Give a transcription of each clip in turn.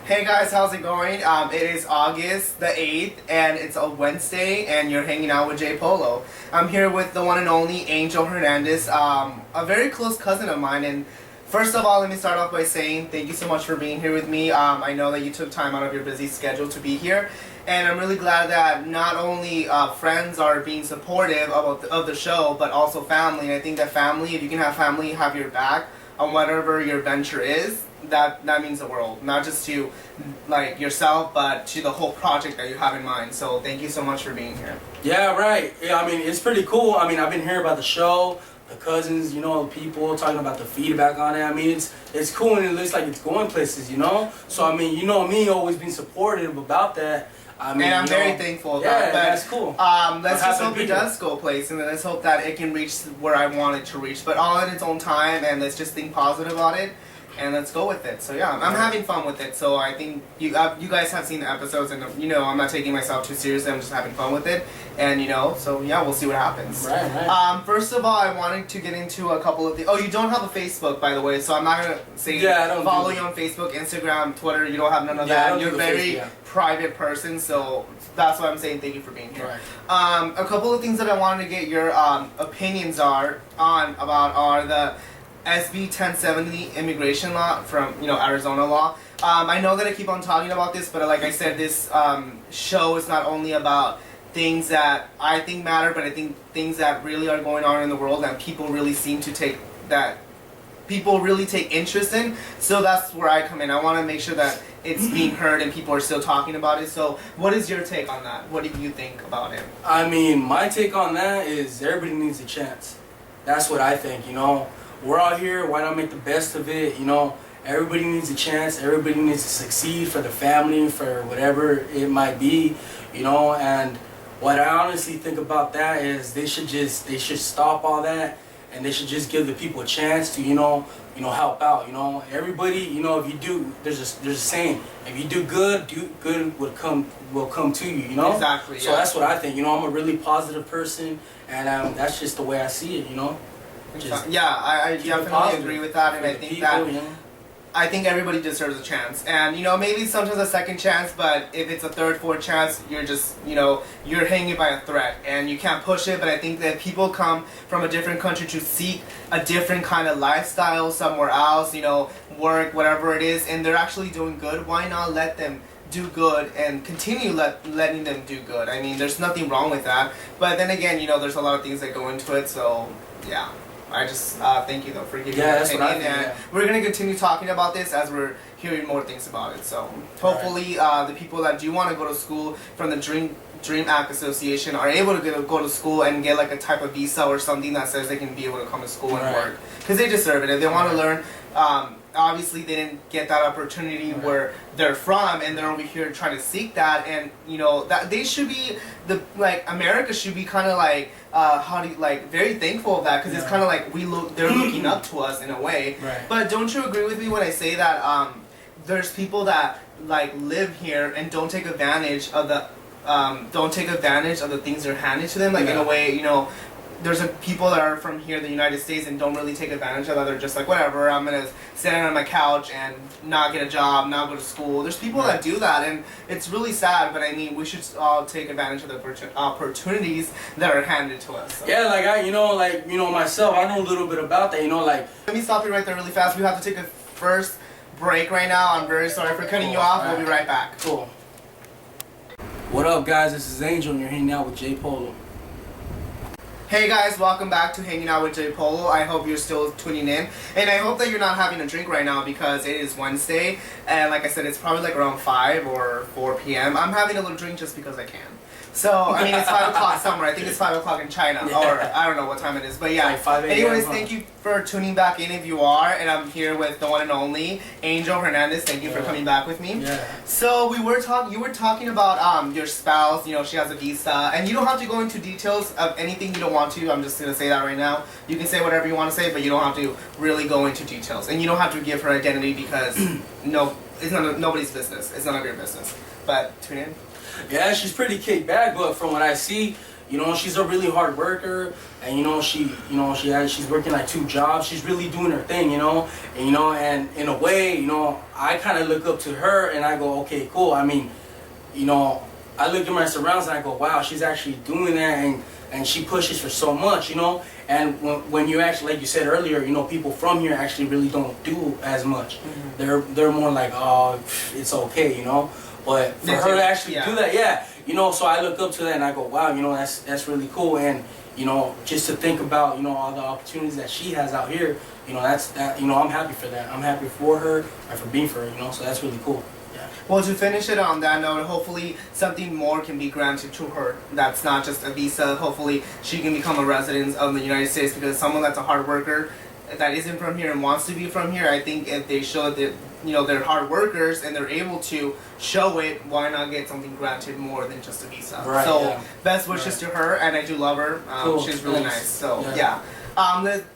Hey guys, how's it going? It is August the 8th and it's a Wednesday and you're hanging out with Jay Polo. I'm here with the one and only Angel Hernandez, a very close cousin of mine. And first of all, let me start off by saying thank you so much for being here with me. I know that you took time out of your busy schedule to be here. And I'm really glad that not only friends are being supportive of the show, but also family. And I think that family, if you can have family have your back on whatever your venture is, that means the world. Not just to like yourself, but to the whole project that you have in mind. So thank you so much for being here. Yeah, right. Yeah, I mean, it's pretty cool. I mean, I've been hearing about the show, the cousins, you know, people talking about the feedback on it. I mean, it's cool and it looks like it's going places, you know? So, I mean, you know me, always being supportive about that. I mean, and I'm very thankful about that. But, that's cool. Let's just hope it does go place, and then let's hope that it can reach where I want it to reach. But all in its own time, and let's just think positive about it, and let's go with it. So yeah, I'm having fun with it. So I think you guys have seen the episodes, and you know I'm not taking myself too seriously. I'm just having fun with it, and you know, so yeah, we'll see what happens. Right. First of all, I wanted to get into a couple of the. Oh, you don't have a Facebook, by the way, so I'm not gonna say I don't follow you on Facebook, Instagram, Twitter. You don't have none of that. You're a very private person, so that's why I'm saying thank you for being here. Right. A couple of things that I wanted to get your opinions are the SB 1070 immigration law from Arizona law. I know that I keep on talking about this, but like I said, this show is not only about things that I think matter, but I think things that really are going on in the world and people really seem to take interest in. So that's where I come in. I want to make sure that it's being heard and people are still talking about it. So what is your take on that? What do you think about it? I mean, my take on that is everybody needs a chance. That's what I think, you know. We're out here, why not make the best of it, you know. Everybody needs a chance. Everybody needs to succeed for the family, for whatever it might be, you know. And what I honestly think about that is they should stop all that. And they should just give the people a chance to, you know, help out. You know, everybody, you know, if you do, there's a saying: if you do good will come to you. You know. Exactly. So that's what I think. You know, I'm a really positive person, and that's just the way I see it. You know. I definitely agree with that, and I think I think everybody deserves a chance, and you know, maybe sometimes a second chance, but if it's a third, fourth chance, you're just, you know, you're hanging by a thread and you can't push it. But I think that people come from a different country to seek a different kind of lifestyle somewhere else, you know, work, whatever it is, and they're actually doing good. Why not let them do good and continue letting them do good? I mean, there's nothing wrong with that, but then again, you know, there's a lot of things that go into it, so yeah. I just thank you though for giving your opinion, and we're gonna continue talking about this as we're hearing more things about it. So hopefully, the people that do want to go to school from the Dream Act Association are able to go to school and get like a type of visa or something that says they can be able to come to school and work, because they deserve it. If they want to learn, obviously they didn't get that opportunity where they're from, and they're over here trying to seek that. And you know that they should be America should be kind of like very thankful of that, because it's kind of like they're looking up to us in a way. But don't you agree with me when I say that there's people that like live here and don't take advantage of the things that are handed to them, like in a way, you know. There's people that are from here, the United States, and don't really take advantage of that. They're just like, whatever, I'm going to sit on my couch and not get a job, not go to school. There's people that do that, and it's really sad, but I mean, we should all take advantage of the opportunities that are handed to us. So. Yeah, myself, I know a little bit about that, you know, like... Let me stop you right there really fast. We have to take a first break right now. I'm very sorry for cutting you off. We'll be right back. Cool. What up, guys? This is Angel, and you're hanging out with Jay Polo. Hey guys, welcome back to Hanging Out with Jay Polo. I hope you're still tuning in, and I hope that you're not having a drink right now, because it is Wednesday, and like I said, it's probably like around 5 or 4 p.m. I'm having a little drink just because I can. So, I mean, it's 5 o'clock somewhere. I think it's 5 o'clock in China, or I don't know what time it is, but yeah. Like 5 a.m. Anyways, thank you for tuning back in if you are, and I'm here with the one and only Angel Hernandez. Thank you for coming back with me. Yeah. So, you were talking about your spouse, you know, she has a visa, and you don't have to go into details of anything you don't want to. I'm just going to say that right now. You can say whatever you want to say, but you don't have to really go into details, and you don't have to give her identity, because it's nobody's business. It's none of your business. But tune in. Yeah, she's pretty kicked back, but from what I see, You know, she's a really hard worker, and you know, she's working like 2 jobs. She's really doing her thing, you know, and in a way, you know, I kind of look up to her, and I go, okay, cool. I mean, you know, I look at my surroundings, and I go, wow, she's actually doing that, and she pushes for so much, you know. And when you actually, like you said earlier, you know, people from here actually really don't do as much. They're more like, oh, it's okay, you know. But for her to actually do that, yeah, you know, so I look up to that and I go, wow, you know, that's really cool. And you know, just to think about, you know, all the opportunities that she has out here, you know, you know, I'm happy for that. I'm happy for her and for being for her, you know. So that's really cool. Yeah. Well, to finish it on that note, hopefully something more can be granted to her. That's not just a visa. Hopefully she can become a resident of the United States, because someone that's a hard worker that isn't from here and wants to be from here, I think if they show that, you know, they're hard workers and they're able to show it, why not get something granted more than just a visa? Right, so yeah. Best wishes to her, and I do love her. Cool. She's really nice. So yeah.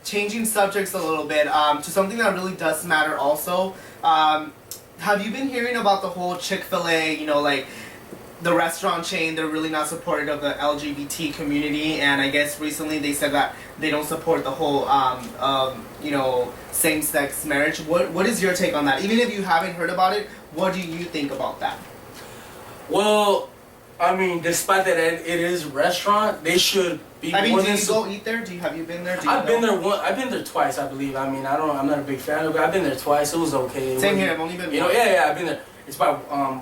Changing subjects a little bit to something that really does matter also. Have you been hearing about the whole Chick-fil-A, you know, like the restaurant chain, they're really not supportive of the LGBT community, and I guess recently they said that they don't support the whole, you know, same-sex marriage. What is your take on that? Even if you haven't heard about it, what do you think about that? Well, I mean, despite that it is a restaurant, they should be. I mean, do you go eat there? Have you been there? I've been there I've been there twice, I believe. I mean, I'm not a big fan of it. I've been there twice. It was okay. Same here. I've only been. You know, yeah, I've been there. It's by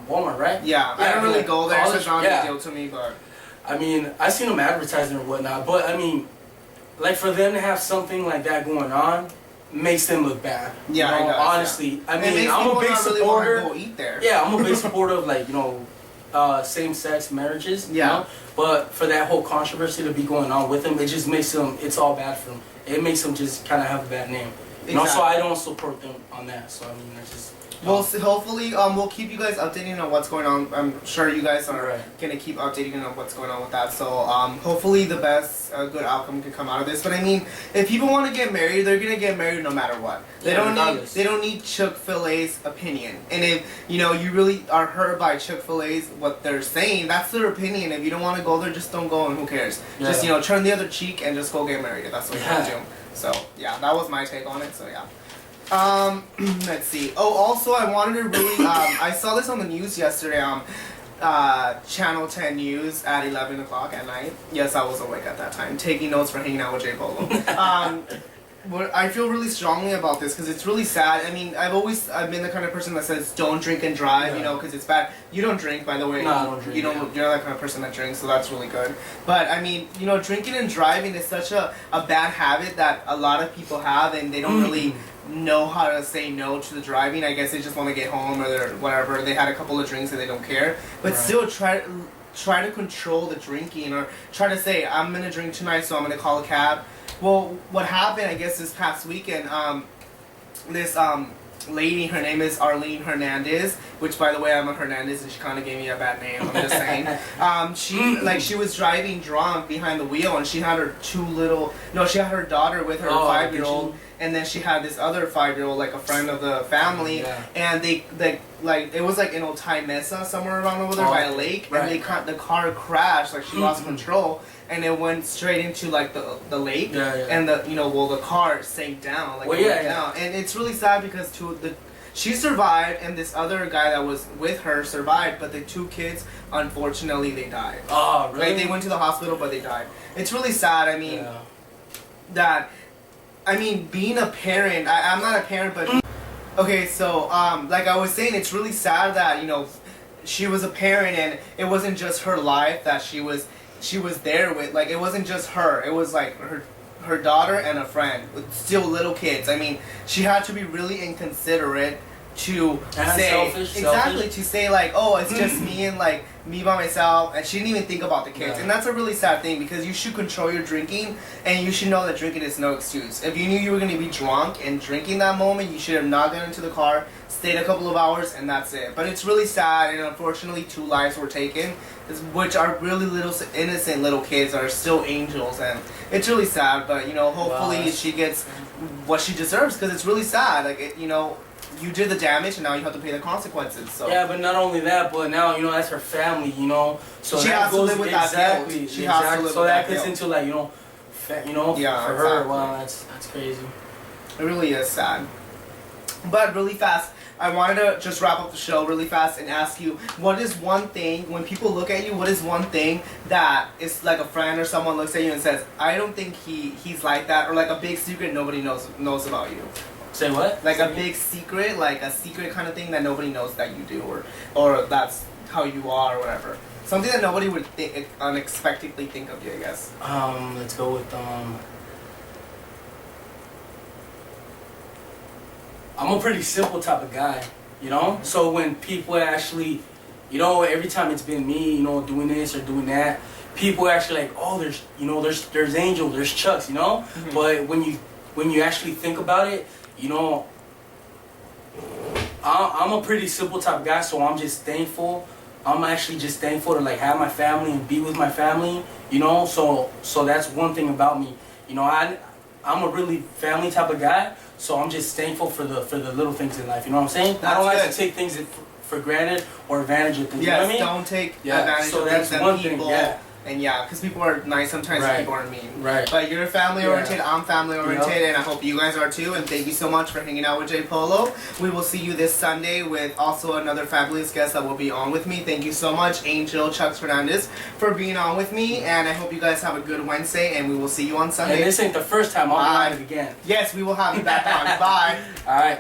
Walmart, right? Yeah, I don't really go there. It's not a big deal to me, but. I mean, I seen them advertising or whatnot, but I mean, like for them to have something like that going on makes them look bad. Yeah, you know, it does, honestly. Yeah. I mean, I'm a big supporter. Really go eat there. Yeah, I'm a big supporter of, like, you know, same-sex marriages. Yeah. You know? But for that whole controversy to be going on with them, it just makes them. It's all bad for them. It makes them just kind of have a bad name. You know, so I don't support them on that. So I mean, that's just. Well, so hopefully, we'll keep you guys updated on what's going on. I'm sure you guys are gonna keep updating on what's going on with that. So, hopefully, the best good outcome can come out of this. But I mean, if people want to get married, they're gonna get married no matter what. They don't need Chick-fil-A's opinion. And if you know you really are hurt by Chick-fil-A's what they're saying, that's their opinion. If you don't want to go there, just don't go, and who cares? Yeah. Just, you know, turn the other cheek and just go get married if that's what you want to do. So yeah, that was my take on it. So yeah. Let's see. Oh, also, I wanted to really, I saw this on the news yesterday, Channel 10 News at 11 o'clock at night. Yes, I was awake at that time, taking notes for Hanging Out with Jay Polo. But I feel really strongly about this because it's really sad. I mean, I've been the kind of person that says don't drink and drive, you know, because it's bad. You don't drink, by the way. No, I don't drink. You're not that kind of person that drinks, so that's really good. But I mean, you know, drinking and driving is such a bad habit that a lot of people have, and they don't really know how to say no to the driving. I guess they just want to get home, or they're whatever. They had a couple of drinks and they don't care. But still, try to control the drinking, or try to say, I'm gonna drink tonight, so I'm gonna call a cab. Well, what happened, I guess, this past weekend, this lady, her name is Arlene Hernandez, which, by the way, I'm a Hernandez, and she kind of gave me a bad name, I'm just saying. She was driving drunk behind the wheel, and she had her she had her daughter with her 5-year-old, and then she had this other 5-year-old, like a friend of the family, and they it was like in Otay Mesa, somewhere around over there by a lake, and the car crashed, like she lost control, and it went straight into like the lake, and the car sank down, down, and it's really sad because she survived, and this other guy that was with her survived, but the 2 kids, unfortunately, they died. Oh, really? Like, they went to the hospital, but they died. It's really sad. I mean, being a parent, I'm not a parent, but okay, so like I was saying, it's really sad that, you know, she was a parent, and it wasn't just her life that she was there with. Like, it wasn't just her. It was like her daughter and a friend with still little kids. I mean, she had to be really inconsiderate to say to say like, oh, it's just me and like me by myself, and she didn't even think about the kids. And that's a really sad thing, because you should control your drinking, and you should know that drinking is no excuse. If you knew you were going to be drunk and drinking that moment, you should have not gotten into the car, stayed a couple of hours, and that's it. But it's really sad, and unfortunately 2 lives were taken, which are really little innocent little kids that are still angels, and it's really sad. But you know, hopefully she gets what she deserves, because it's really sad. Like, you know, you did the damage, and now you have to pay the consequences. So yeah, but not only that, but now that's her family, so she that has to live with that guilt. She has to live so with that that gets guilt. into like Yeah, for exactly. her. Wow, that's crazy. It really is sad. But really fast, I wanted to just wrap up the show really fast and ask you, what is one thing, when people look at you, what is one thing that is like a friend or someone looks at you and says, I don't think he's like that, or like a big secret nobody knows about you? Say what? Like a big secret, like a secret kind of thing that nobody knows that you do, or that's how you are, or whatever. Something that nobody would unexpectedly think of you, I guess. Let's go with I'm a pretty simple type of guy, So when people actually, every time it's been me, doing this or doing that, people actually like, oh, there's Angel, there's Chucks, Mm-hmm. But when you actually think about it, I'm a pretty simple type of guy, so I'm just thankful. I'm actually just thankful to like have my family and be with my family, So that's one thing about me, I'm a really family type of guy. So I'm just thankful for the little things in life. You know what I'm saying? That's I don't like good. to take things for granted or advantage of things. Yes, You know what I mean? don't take Yeah, advantage so of that's things one and people. thing, yeah. And yeah, because people are nice sometimes Right. and people are mean. Right. But you're family oriented, Yeah. I'm family oriented, Yep. and I hope you guys are too. And thank you so much for hanging out with J Polo. We will see you this Sunday with also another fabulous guest that will be on with me. Thank you so much, Angel Chucks Fernandez, for being on with me. And I hope you guys have a good Wednesday, and we will see you on Sunday. And this ain't the first time. I'll be on it again. Yes, we will have you back on. Bye. All right.